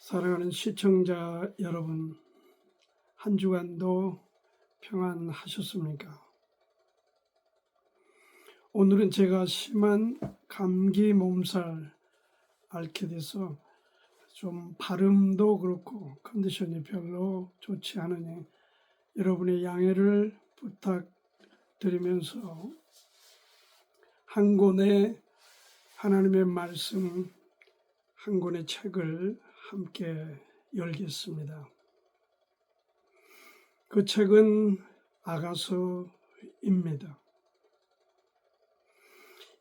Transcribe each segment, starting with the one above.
사랑하는 시청자 여러분, 한 주간도 평안하셨습니까? 오늘은 제가 심한 감기 몸살 앓게 돼서 좀 발음도 그렇고 컨디션이 별로 좋지 않으니 여러분의 양해를 부탁드리면서 한 권의 하나님의 말씀, 한 권의 책을 함께 열겠습니다. 그 책은 아가서입니다.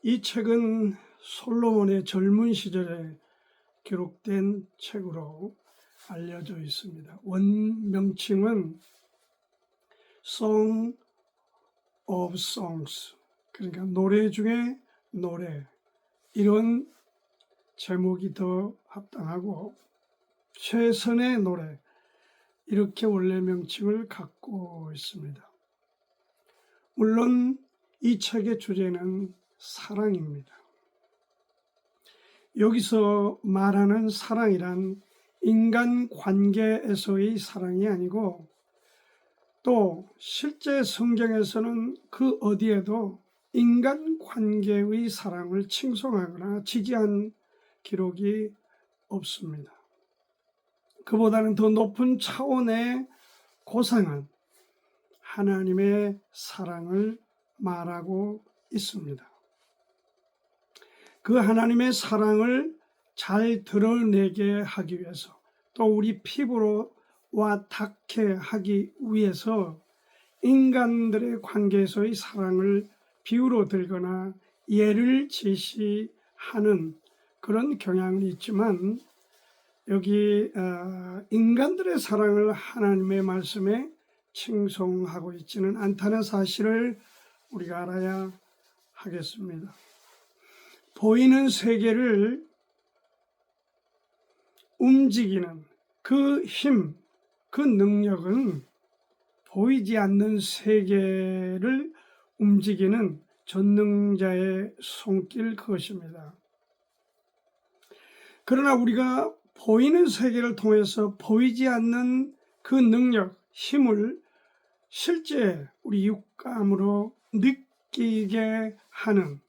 이 책은 솔로몬의 젊은 시절에 기록된 책으로 알려져 있습니다. 원명칭은 Song of Songs, 그러니까 노래 중에 노래, 이런 제목이 더 합당하고 최선의 노래, 이렇게 원래 명칭을 갖고 있습니다. 물론 이 책의 주제는 사랑입니다. 여기서 말하는 사랑이란 인간 관계에서의 사랑이 아니고 또 실제 성경에서는 그 어디에도 인간 관계의 사랑을 칭송하거나 지지한 기록이 없습니다. 그보다는 더 높은 차원의 고상한 하나님의 사랑을 말하고 있습니다. 그 하나님의 사랑을 잘 드러내게 하기 위해서, 또 우리 피부로 와 닿게 하기 위해서 인간들의 관계에서의 사랑을 비유로 들거나 예를 제시하는 그런 경향이 있지만, 여기 인간들의 사랑을 하나님의 말씀에 칭송하고 있지는 않다는 사실을 우리가 알아야 하겠습니다. 보이는 세계를 움직이는 그 힘, 그 능력은 보이지 않는 세계를 움직이는 전능자의 손길, 그것입니다. 그러나 우리가 보이는 세계를 통해서 보이지 않는 그 능력, 힘을 실제 우리 육감으로 느끼게 하는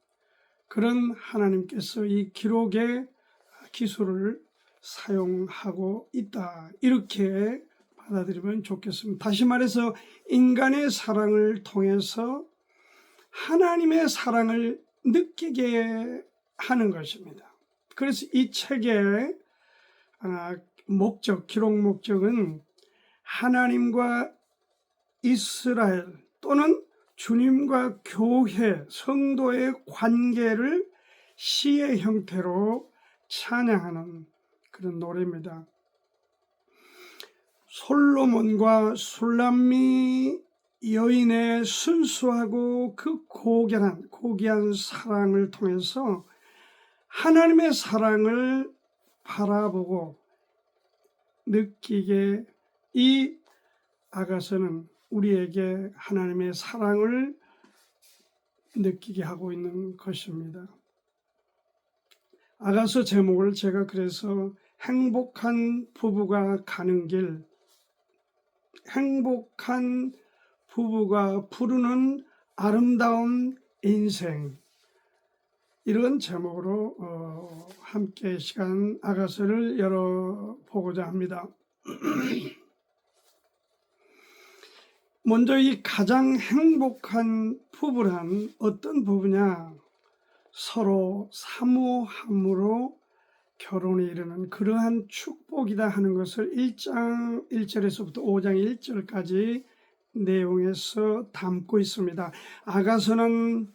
그런 하나님께서 이 기록의 기술을 사용하고 있다, 이렇게 받아들이면 좋겠습니다. 다시 말해서 인간의 사랑을 통해서 하나님의 사랑을 느끼게 하는 것입니다. 그래서 이 책의 목적, 기록 목적은 하나님과 이스라엘 또는 주님과 교회, 성도의 관계를 시의 형태로 찬양하는 그런 노래입니다. 솔로몬과 술람미 여인의 순수하고 그 고귀한 사랑을 통해서 하나님의 사랑을 바라보고 느끼게 이 아가서는 우리에게 하나님의 사랑을 느끼게 하고 있는 것입니다. 아가서 제목을 제가 그래서 행복한 부부가 가는 길, 행복한 부부가 부르는 아름다운 인생, 이런 제목으로 함께 시간 아가서를 열어보고자 합니다. 먼저 이 가장 행복한 부부란 어떤 부부냐? 서로 사모함으로 결혼에 이르는 그러한 축복이다 하는 것을 1장 1절에서부터 5장 1절까지 내용에서 담고 있습니다. 아가서는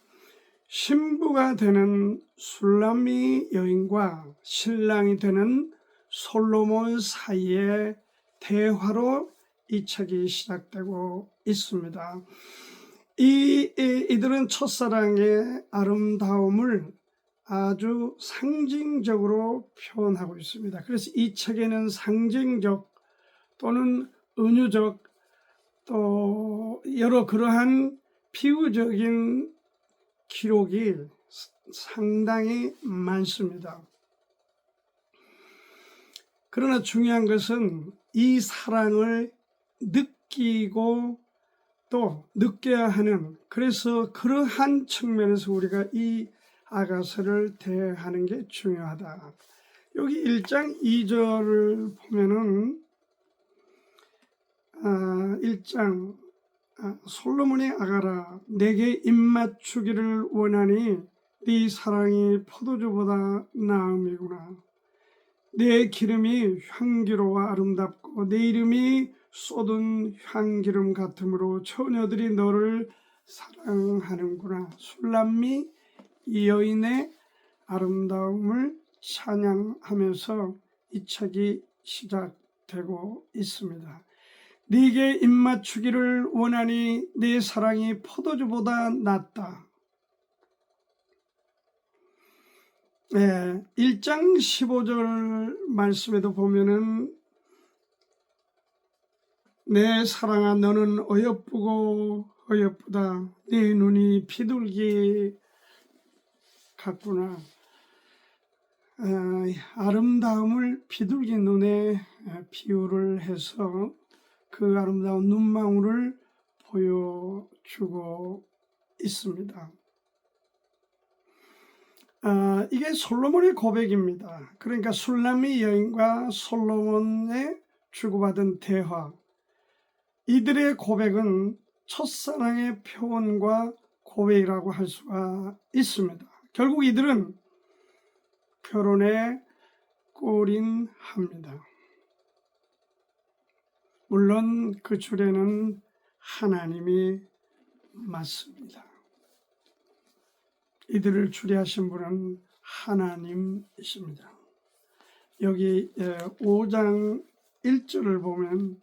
신부가 되는 술람미 여인과 신랑이 되는 솔로몬 사이의 대화로 이 책이 시작되고 있습니다. 이들은 첫사랑의 아름다움을 아주 상징적으로 표현하고 있습니다. 그래서 이 책에는 상징적 또는 은유적 또 여러 그러한 비유적인 기록이 상당히 많습니다. 그러나 중요한 것은 이 사랑을 느끼고 또 느껴야 하는, 그래서 그러한 측면에서 우리가 이 아가서를 대하는 게 중요하다. 여기 1장 2절을 보면은 1장 솔로몬의 아가라, 내게 입맞추기를 원하니 네 사랑이 포도주보다 나음이구나. 내 기름이 향기로워 아름답고 내 이름이 쏟은 향기름 같으므로 처녀들이 너를 사랑하는구나. 술람미 이 여인의 아름다움을 찬양하면서 이 책이 시작되고 있습니다. 네게 입맞추기를 원하니 네 사랑이 포도주보다 낫다. 1장 15절 말씀에도 보면은 내 사랑아 너는 어여쁘고 어여쁘다. 네 눈이 비둘기 같구나. 아름다움을 비둘기 눈에 비유를 해서 그 아름다운 눈망울을 보여주고 있습니다. 이게 솔로몬의 고백입니다. 그러니까 술람미 여인과 솔로몬의 주고받은 대화, 이들의 고백은 첫사랑의 표현과 고백이라고 할 수가 있습니다. 결국 이들은 결혼에 골인합니다. 물론 그 줄에는 하나님이 맞습니다. 이들을 주례하신 분은 하나님이십니다. 여기 5장 1절을 보면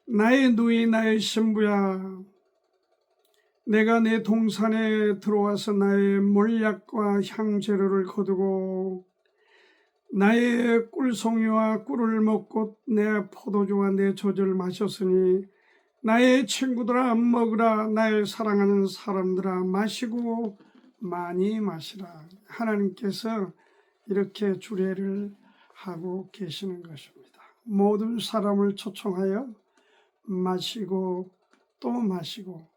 나의 누이 나의 신부야, 내가 내 동산에 들어와서 나의 몰약과 향재료를 거두고 나의 꿀송이와 꿀을 먹고 내 포도주와 내 젖을 마셨으니 나의 친구들아 먹으라, 나의 사랑하는 사람들아 마시고 많이 마시라. 하나님께서 이렇게 주례를 하고 계시는 것입니다. 모든 사람을 초청하여 마시고 또 마시고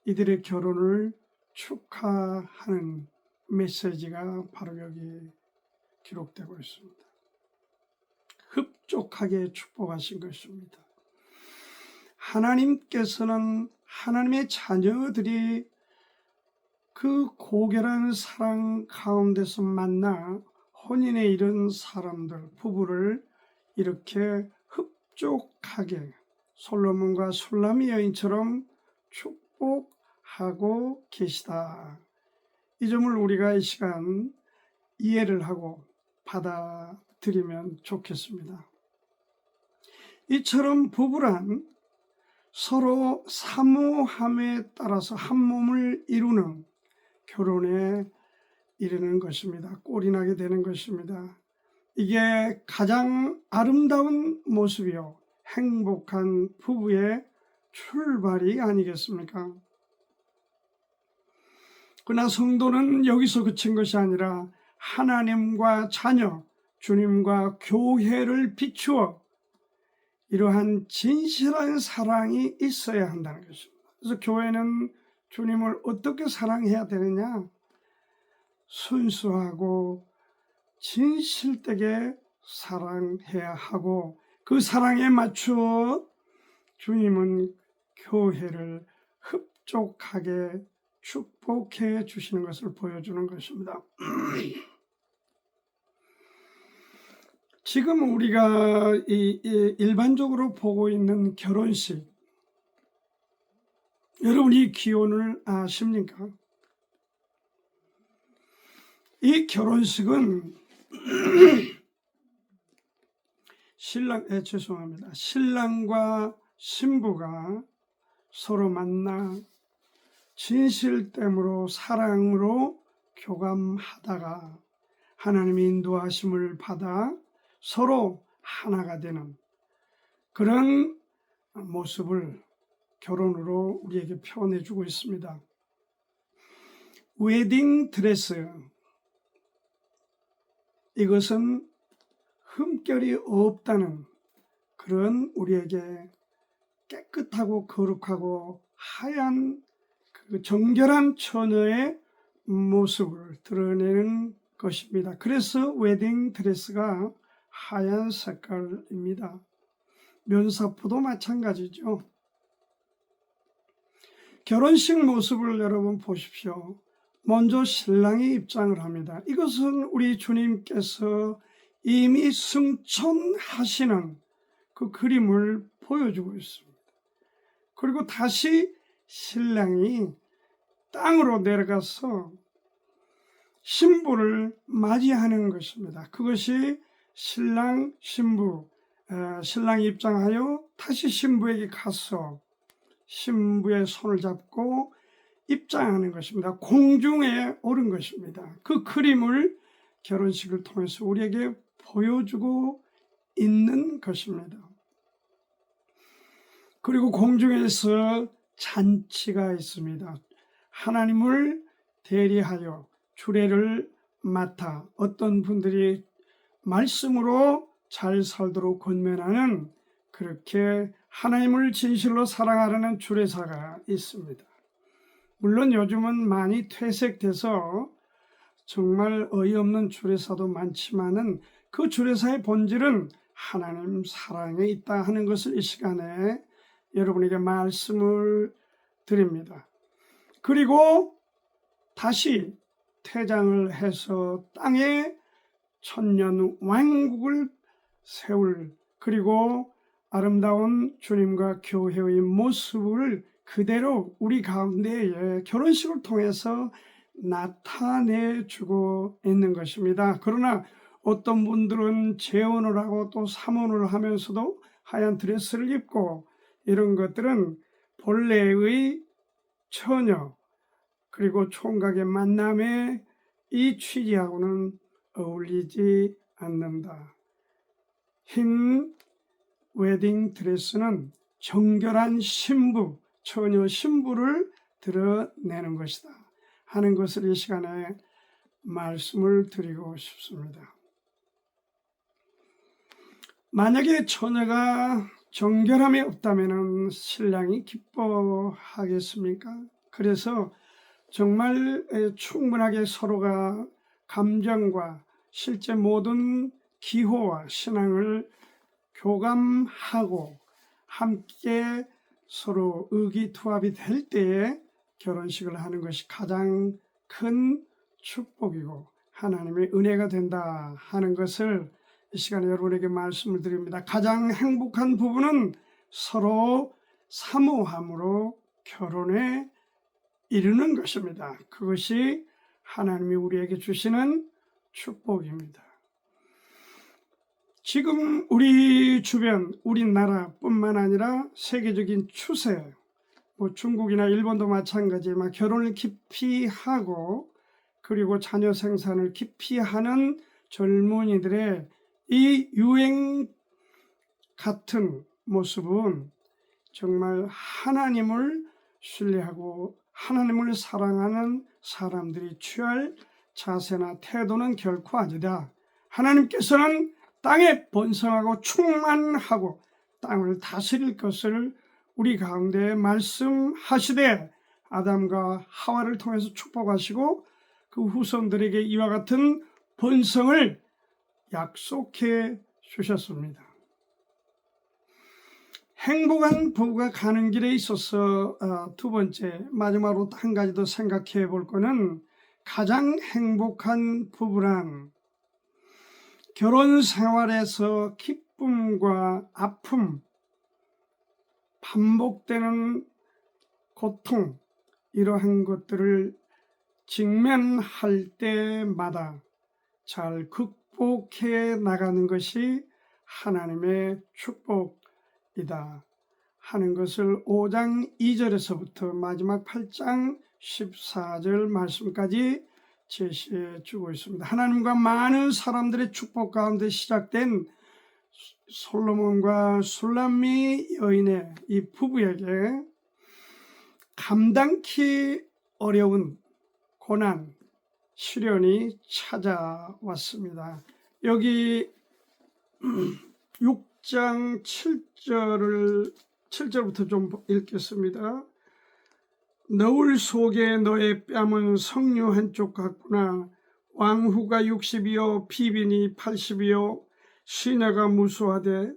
이들의 결혼을 축하하는 메시지가 바로 여기 기록되고 있습니다. 흡족하게 축복하신 것입니다. 하나님께서는 하나님의 자녀들이 그 고결한 사랑 가운데서 만나 혼인에 이른 사람들, 부부를 이렇게 흡족하게 솔로몬과 술람미 여인처럼 축복하고 계시다. 이 점을 우리가 이 시간 이해를 하고 받아들이면 좋겠습니다. 이처럼 부부란 서로 사모함에 따라서 한 몸을 이루는 결혼에 이르는 것입니다. 꼴이 나게 되는 것입니다. 이게 가장 아름다운 모습이요, 행복한 부부의 출발이 아니겠습니까? 그러나 성도는 여기서 그친 것이 아니라 하나님과 자녀, 주님과 교회를 비추어 이러한 진실한 사랑이 있어야 한다는 것입니다. 그래서 교회는 주님을 어떻게 사랑해야 되느냐? 순수하고 진실되게 사랑해야 하고 그 사랑에 맞추어 주님은 교회를 흡족하게 축복해 주시는 것을 보여주는 것입니다. 지금 우리가 일반적으로 보고 있는 결혼식, 여러분 이 기원을 아십니까? 이 결혼식은 신랑과 신부가 서로 만나 진실됨으로 사랑으로 교감하다가 하나님의 인도하심을 받아 서로 하나가 되는 그런 모습을 결혼으로 우리에게 표현해 주고 있습니다. 웨딩 드레스, 이것은 물결이 없다는 그런 우리에게 깨끗하고 거룩하고 하얀 그 정결한 처녀의 모습을 드러내는 것입니다. 그래서 웨딩 드레스가 하얀 색깔입니다. 면사포도 마찬가지죠. 결혼식 모습을 여러분 보십시오. 먼저 신랑이 입장을 합니다. 이것은 우리 주님께서 이미 승천하시는 그 그림을 보여주고 있습니다. 그리고 다시 신랑이 땅으로 내려가서 신부를 맞이하는 것입니다. 그것이 신랑 신부, 신랑이 입장하여 다시 신부에게 가서 신부의 손을 잡고 입장하는 것입니다. 공중에 오른 것입니다. 그 그림을 결혼식을 통해서 우리에게 보여주고 있는 것입니다. 그리고 공중에서 잔치가 있습니다. 하나님을 대리하여 주례를 맡아 어떤 분들이 말씀으로 잘 살도록 권면하는, 그렇게 하나님을 진실로 사랑하려는 주례사가 있습니다. 물론 요즘은 많이 퇴색돼서 정말 어이없는 주례사도 많지만은 그 주례사의 본질은 하나님 사랑에 있다 하는 것을 이 시간에 여러분에게 말씀을 드립니다. 그리고 다시 퇴장을 해서 땅에 천년 왕국을 세울, 그리고 아름다운 주님과 교회의 모습을 그대로 우리 가운데에 결혼식을 통해서 나타내주고 있는 것입니다. 그러나 어떤 분들은 재혼을 하고 또 삼혼을 하면서도 하얀 드레스를 입고, 이런 것들은 본래의 처녀 그리고 총각의 만남의 이 취지하고는 어울리지 않는다. 흰 웨딩 드레스는 정결한 신부, 처녀 신부를 드러내는 것이다 하는 것을 이 시간에 말씀을 드리고 싶습니다. 만약에 처녀가 정결함이 없다면 신랑이 기뻐하겠습니까? 그래서 정말 충분하게 서로가 감정과 실제 모든 기호와 신앙을 교감하고 함께 서로 의기투합이 될 때에 결혼식을 하는 것이 가장 큰 축복이고 하나님의 은혜가 된다 하는 것을 이 시간에 여러분에게 말씀을 드립니다. 가장 행복한 부부는 서로 사모함으로 결혼에 이르는 것입니다. 그것이 하나님이 우리에게 주시는 축복입니다. 지금 우리 주변, 우리나라뿐만 아니라 세계적인 추세, 중국이나 일본도 마찬가지지만 결혼을 깊이 하고 그리고 자녀 생산을 깊이 하는 젊은이들의 이 유행 같은 모습은 정말 하나님을 신뢰하고 하나님을 사랑하는 사람들이 취할 자세나 태도는 결코 아니다. 하나님께서는 땅에 번성하고 충만하고 땅을 다스릴 것을 우리 가운데 말씀하시되 아담과 하와를 통해서 축복하시고 그 후손들에게 이와 같은 번성을 약속해 주셨습니다. 행복한 부부가 가는 길에 있어서 두 번째, 마지막으로 한 가지 더 생각해 볼 거는, 가장 행복한 부부란 결혼 생활에서 기쁨과 아픔, 반복되는 고통, 이러한 것들을 직면할 때마다 잘 극복해 나가는 것이 하나님의 축복이다 하는 것을 5장 2절에서부터 마지막 8장 14절 말씀까지 제시해 주고 있습니다. 하나님과 많은 사람들의 축복 가운데 시작된 솔로몬과 술람미 여인의 이 부부에게 감당키 어려운 고난, 시련이 찾아왔습니다. 여기 6장 7절부터 좀 읽겠습니다. 너울 속에 너의 뺨은 석류 한쪽 같구나. 왕후가 60이요 비빈이 80이요 시녀가 무수하되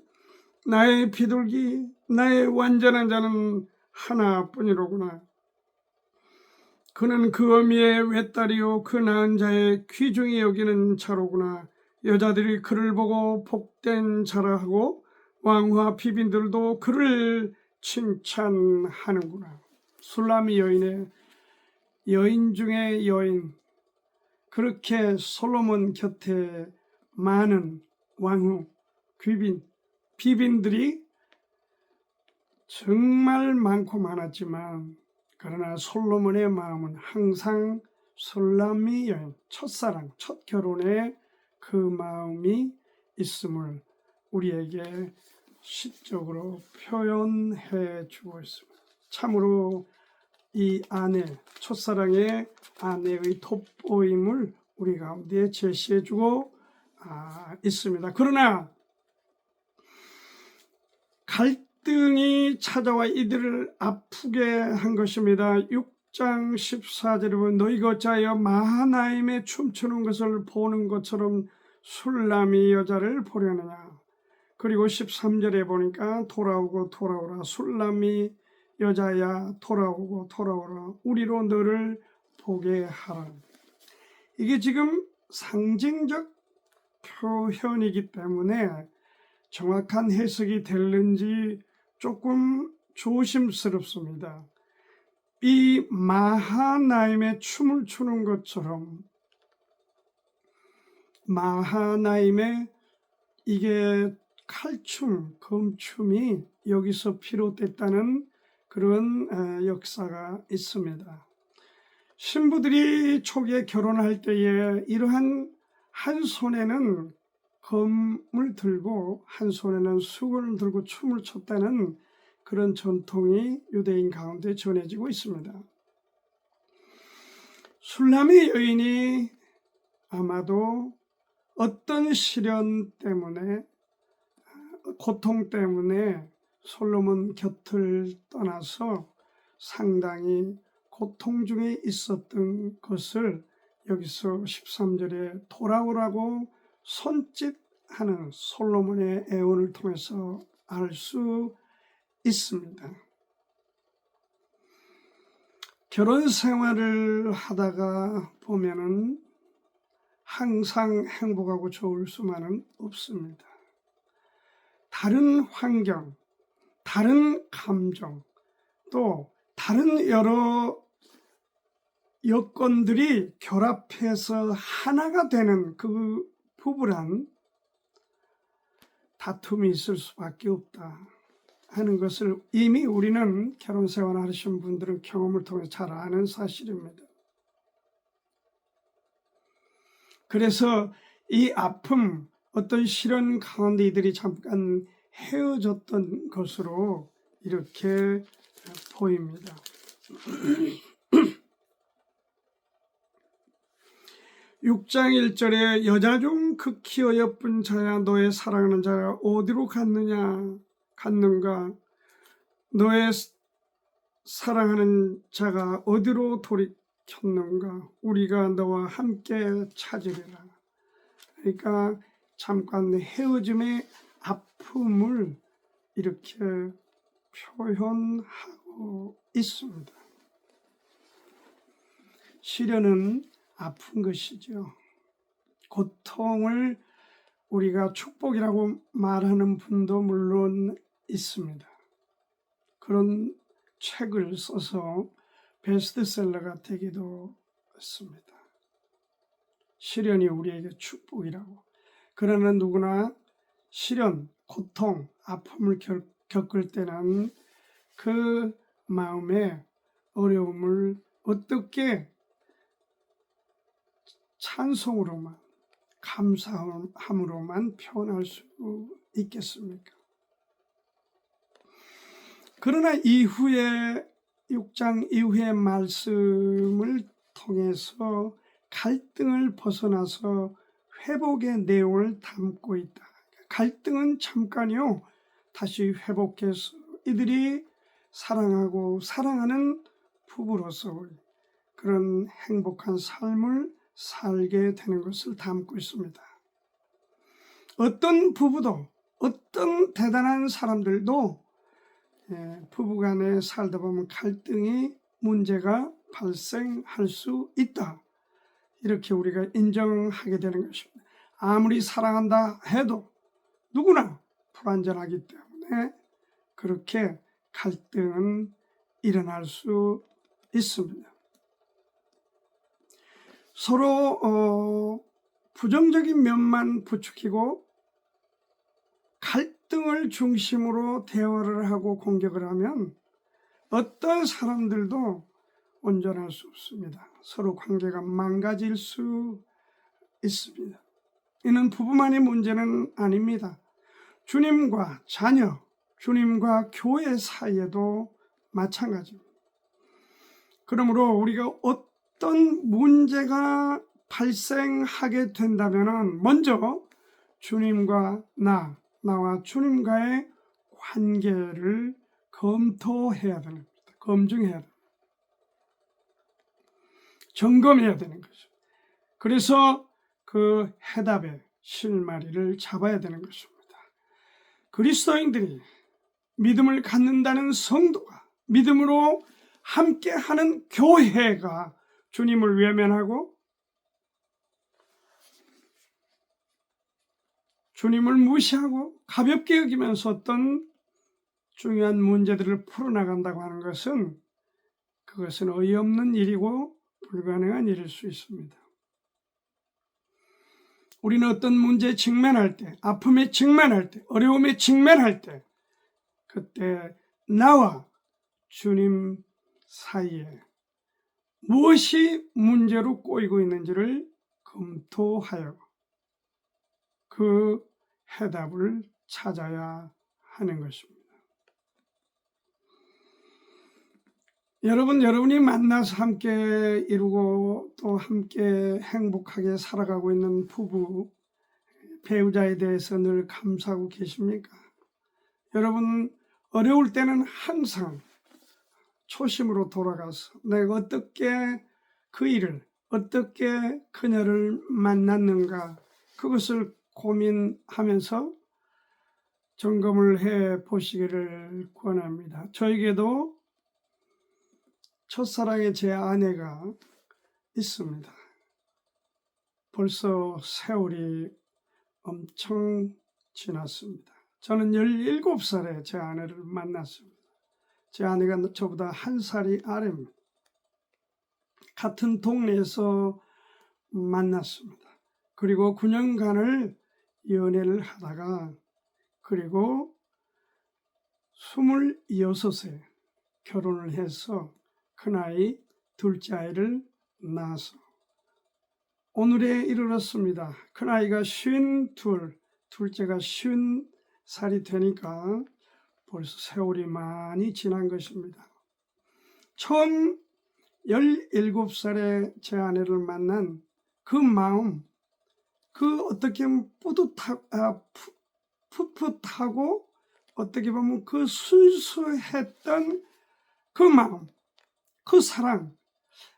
나의 비둘기 나의 완전한 자는 하나뿐이로구나. 그는 그 어미의 외딸이요 그 낳은 자의 귀중히 여기는 자로구나. 여자들이 그를 보고 복된 자라 하고 왕후와 비빈들도 그를 칭찬하는구나. 술람이 여인의 여인 중에 여인, 그렇게 솔로몬 곁에 많은 왕후, 비빈들이 정말 많고 많았지만, 그러나 솔로몬의 마음은 항상 술람이 여인, 첫사랑, 첫 결혼에 그 마음이 있음을 우리에게 시적으로 표현해 주고 있습니다. 참으로 이 아내, 첫사랑의 아내의 돋보임을 우리 가운데 제시해 주고 있습니다. 그러나 갈등이 찾아와 이들을 아프게 한 것입니다. 6장 14절에 보면 너희가 어찌하여 마하나임에 춤추는 것을 보는 것처럼 술람이 여자를 보려느냐. 그리고 13절에 보니까 돌아오고 돌아오라. 술람이 여자야 돌아오고 돌아오라. 우리로 너를 보게 하라. 이게 지금 상징적 표현이기 때문에 정확한 해석이 될는지 조금 조심스럽습니다. 이 마하나임의 춤을 추는 것처럼 마하나임의 이게 칼춤, 검춤이 여기서 비롯됐다는 그런 역사가 있습니다. 신부들이 초기에 결혼할 때에 이러한 한 손에는 검을 들고 한 손에는 수건을 들고 춤을 췄다는 그런 전통이 유대인 가운데 전해지고 있습니다. 술람의 여인이 아마도 어떤 시련 때문에, 고통 때문에 솔로몬 곁을 떠나서 상당히 고통 중에 있었던 것을 여기서 13절에 돌아오라고 손짓하는 솔로몬의 애원을 통해서 알 수 있습니다. 결혼 생활을 하다가 보면은 항상 행복하고 좋을 수만은 없습니다. 다른 환경, 다른 감정, 또 다른 여러 여건들이 결합해서 하나가 되는 그 부부란 다툼이 있을 수밖에 없다 하는 것을 이미 우리는 결혼생활 하신 분들은 경험을 통해 잘 아는 사실입니다. 그래서 이 아픔, 어떤 시련 가운데 이들이 잠깐 헤어졌던 것으로 이렇게 보입니다. 6장 1절에 여자 중 극히 어여쁜 자야 너의 사랑하는 자야 어디로 갔는가 너의 사랑하는 자가 어디로 돌이켰는가 우리가 너와 함께 찾으리라. 그러니까 잠깐 헤어짐의 아픔을 이렇게 표현하고 있습니다. 시련은 아픈 것이죠. 고통을 우리가 축복이라고 말하는 분도 물론 있습니다. 그런 책을 써서 베스트셀러가 되기도 했습니다. 시련이 우리에게 축복이라고. 그러나 누구나 시련, 고통, 아픔을 겪을 때는 그 마음의 어려움을 어떻게 찬송으로만, 감사함으로만 표현할 수 있겠습니까? 그러나 이후에 6장 이후의 말씀을 통해서 갈등을 벗어나서 회복의 내용을 담고 있다. 갈등은 잠깐이요. 다시 회복해서 이들이 사랑하고 사랑하는 부부로서 그런 행복한 삶을 살게 되는 것을 담고 있습니다. 어떤 부부도 어떤 대단한 사람들도 부부간에 살다 보면 갈등이 문제가 발생할 수 있다. 이렇게 우리가 인정하게 되는 것입니다. 아무리 사랑한다 해도 누구나 불완전하기 때문에 그렇게 갈등은 일어날 수 있습니다. 서로 부정적인 면만 부추기고 갈등을 중심으로 대화를 하고 공격을 하면 어떤 사람들도 온전할 수 없습니다. 서로 관계가 망가질 수 있습니다. 이는 부부만의 문제는 아닙니다. 주님과 자녀, 주님과 교회 사이에도 마찬가지입니다. 그러므로 우리가 어떤 문제가 발생하게 된다면 먼저 주님과 나와 주님과의 관계를 검토해야 되는 겁니다. 검증해야 됩니다. 점검해야 되는 거죠. 그래서 그 해답의 실마리를 잡아야 되는 것입니다. 그리스도인들이 믿음을 갖는다는 성도가 믿음으로 함께하는 교회가 주님을 외면하고 주님을 무시하고 가볍게 여기면서 어떤 중요한 문제들을 풀어나간다고 하는 것은 그것은 어이없는 일이고 불가능한 일일 수 있습니다. 우리는 어떤 문제에 직면할 때, 아픔에 직면할 때, 어려움에 직면할 때 그때 나와 주님 사이에 무엇이 문제로 꼬이고 있는지를 검토하여 그 해답을 찾아야 하는 것입니다. 여러분이 만나서 함께 이루고 또 함께 행복하게 살아가고 있는 부부, 배우자에 대해서 늘 감사하고 계십니까? 여러분 어려울 때는 항상 초심으로 돌아가서 내가 어떻게 어떻게 그녀를 만났는가 그것을 고민하면서 점검을 해 보시기를 권합니다. 저에게도 첫사랑의 제 아내가 있습니다. 벌써 세월이 엄청 지났습니다. 저는 17살에 제 아내를 만났습니다. 제 아내가 저보다 한 살이 아래입니다. 같은 동네에서 만났습니다. 그리고 9년간을 연애를 하다가 그리고 26세 결혼을 해서 큰아이 둘째 아이를 낳아서 오늘에 이르렀습니다. 큰아이가 52, 둘째가 50살이 되니까 벌써 세월이 많이 지난 것입니다. 처음 17살에 제 아내를 만난 그 마음, 그 어떻게 보면 풋풋하고 어떻게 보면 그 순수했던 그 마음, 그 사랑,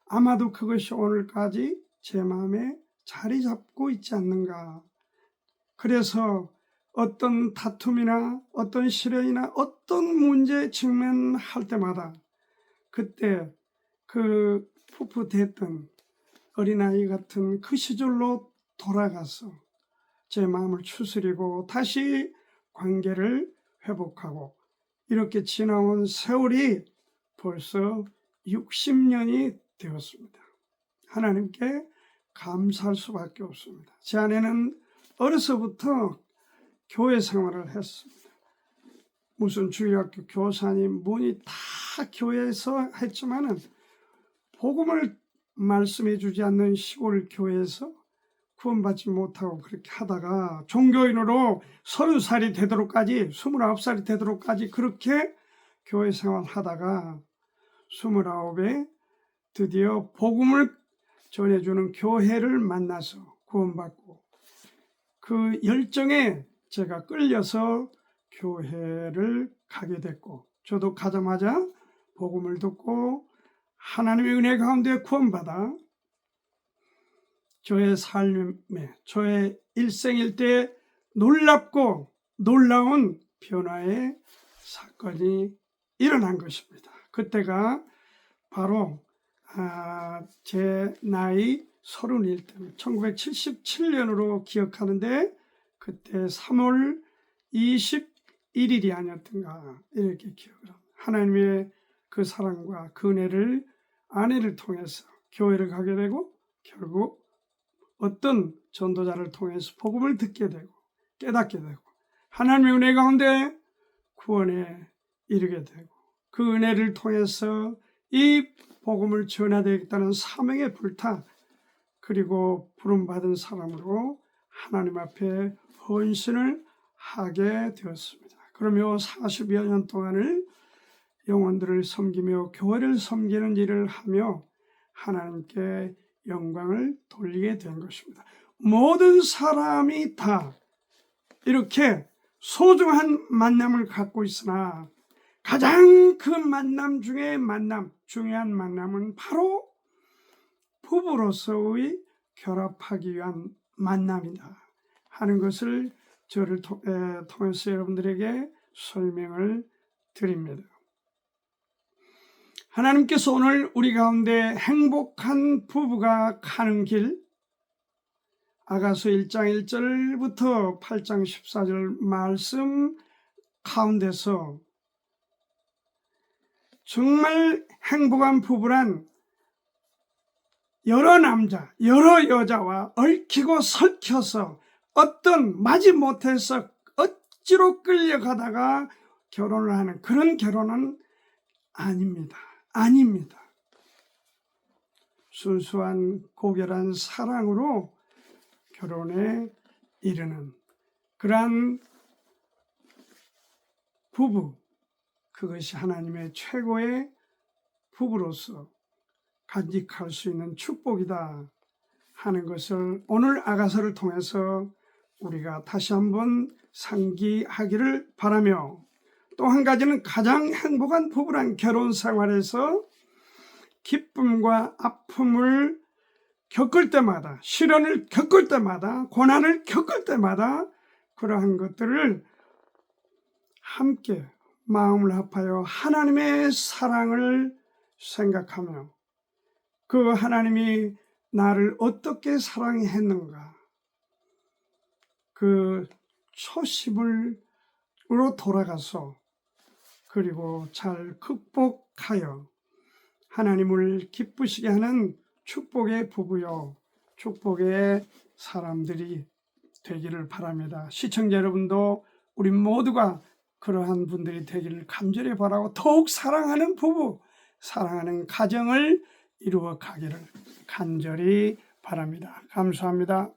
아마도 그것이 오늘까지 제 마음에 자리 잡고 있지 않는가. 그래서 어떤 다툼이나 어떤 시련이나 어떤 문제에 직면할 때마다 그때 그 풋풋했던 어린아이 같은 그 시절로 돌아가서 제 마음을 추스리고 다시 관계를 회복하고 이렇게 지나온 세월이 벌써 60년이 되었습니다. 하나님께 감사할 수밖에 없습니다. 제 아내는 어려서부터 교회 생활을 했습니다. 무슨 주일학교 교사님 뭐니 다 교회에서 했지만은 복음을 말씀해 주지 않는 시골 교회에서 구원받지 못하고 그렇게 하다가 종교인으로 30살이 되도록까지 29살이 되도록까지 그렇게 교회 생활하다가 29에 드디어 복음을 전해주는 교회를 만나서 구원받고 그 열정에 제가 끌려서 교회를 가게 됐고, 저도 가자마자 복음을 듣고 하나님의 은혜 가운데 구원받아 저의 삶에, 저의 일생일대에 놀랍고 놀라운 변화의 사건이 일어난 것입니다. 그때가 바로 제 나이 31대 1977년으로 기억하는데, 그때 3월 21일이 아니었던가 이렇게 기억을 합니다. 하나님의 그 사랑과 그 은혜를 아내를 통해서 교회를 가게 되고, 결국 어떤 전도자를 통해서 복음을 듣게 되고 깨닫게 되고, 하나님의 은혜 가운데 구원에 이르게 되고, 그 은혜를 통해서 이 복음을 전해야되겠다는 사명에 불타, 그리고 부름받은 사람으로 하나님 앞에 헌신을 하게 되었습니다. 그러며 40여 년 동안을 영혼들을 섬기며 교회를 섬기는 일을 하며 하나님께 영광을 돌리게 된 것입니다. 모든 사람이 다 이렇게 소중한 만남을 갖고 있으나, 가장 그 만남 중에 중요한 만남은 바로 부부로서의 결합하기 위한 만남이다 하는 것을 저를 통해서 여러분들에게 설명을 드립니다. 하나님께서 오늘 우리 가운데 행복한 부부가 가는 길, 아가서 1장 1절부터 8장 14절 말씀 가운데서 정말 행복한 부부란 여러 남자, 여러 여자와 얽히고 설켜서 어떤 마지못해서 억지로 끌려가다가 결혼을 하는 그런 결혼은 아닙니다. 순수한 고결한 사랑으로 결혼에 이르는 그러한 부부, 그것이 하나님의 최고의 부부로서 간직할 수 있는 축복이다 하는 것을 오늘 아가서를 통해서 우리가 다시 한번 상기하기를 바라며, 또 한 가지는 가장 행복한 부부란 결혼 생활에서 기쁨과 아픔을 겪을 때마다, 시련을 겪을 때마다, 고난을 겪을 때마다 그러한 것들을 함께 마음을 합하여 하나님의 사랑을 생각하며, 그 하나님이 나를 어떻게 사랑했는가, 그 초심으로 돌아가서 그리고 잘 극복하여 하나님을 기쁘시게 하는 축복의 부부요, 축복의 사람들이 되기를 바랍니다. 시청자 여러분도 우리 모두가 그러한 분들이 되기를 간절히 바라고, 더욱 사랑하는 부부, 사랑하는 가정을 이루어 가기를 간절히 바랍니다. 감사합니다.